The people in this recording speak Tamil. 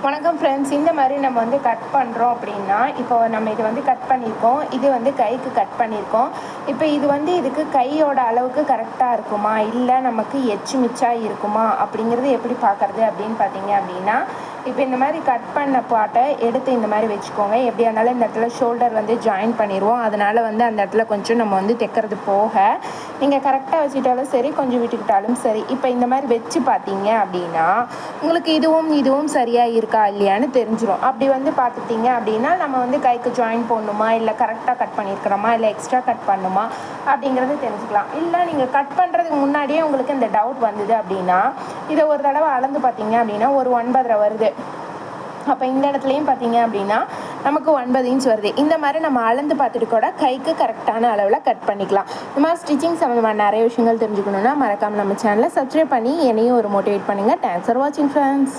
வணக்கம் ஃப்ரெண்ட்ஸ். இந்த மாதிரி நம்ம வந்து கட் பண்ணுறோம் அப்படின்னா, இப்போ நம்ம இது வந்து கட் பண்ணியிருக்கோம். இது வந்து கைக்கு கட் பண்ணியிருக்கோம். இப்போ இது வந்து இதுக்கு கையோட அளவுக்கு கரெக்டாக இருக்குமா, இல்லை நமக்கு எச்சு மிச்சா இருக்குமா அப்படிங்கிறது எப்படி பார்க்குறது அப்படின்னு பார்த்தீங்க அப்படின்னா, இப்போ இந்த மாதிரி கட் பண்ண பாட்டை எடுத்து இந்த மாதிரி வச்சுக்கோங்க. எப்படியா இருந்தாலும் இந்த இடத்துல ஷோல்டர் வந்து ஜாயின் பண்ணிடுவோம். அதனால் வந்து அந்த இடத்துல கொஞ்சம் நம்ம வந்து தைக்கிறது போக நீங்கள் கரெக்டாக வச்சுக்கிட்டாலும் சரி, கொஞ்சம் விட்டுக்கிட்டாலும் சரி. இப்போ இந்த மாதிரி வச்சு பார்த்தீங்க அப்படின்னா உங்களுக்கு இதுவும் சரியாக இருக்கா இல்லையான்னு தெரிஞ்சிடும். அப்படி வந்து பார்த்துட்டிங்க அப்படின்னா நம்ம வந்து கைக்கு ஜாயின் போடணுமா, இல்லை கரெக்டாக கட் பண்ணியிருக்கிறோமா, இல்லை எக்ஸ்ட்ரா கட் பண்ணணுமா அப்படிங்கிறது தெரிஞ்சுக்கலாம். இல்லை நீங்கள் கட் பண்ணுறதுக்கு முன்னாடியே உங்களுக்கு இந்த டவுட் வந்தது அப்படின்னா இதை ஒரு தடவை அளந்து பார்த்தீங்க அப்படின்னா ஒரு 9.5 வருது. அப்போ இந்த இடத்துலையும் பார்த்தீங்க அப்படின்னா நமக்கு 9 இன்ச் வருது. இந்த மாதிரி நம்ம அளந்து பார்த்துட்டு கூட கைக்கு கரெக்டான அளவில் கட் பண்ணிக்கலாம். இந்த மாதிரி ஸ்டிச்சிங் சம்மந்தமான நிறைய விஷயங்கள் தெரிஞ்சுக்கணுன்னா மறக்காமல் நம்ம சேனலை சப்ஸ்கிரைப் பண்ணி என்னையும் ஒரு மோட்டிவேட் பண்ணுங்கள். தேங்க்ஸ் ஃபார் வாட்சிங் ஃப்ரெண்ட்ஸ்.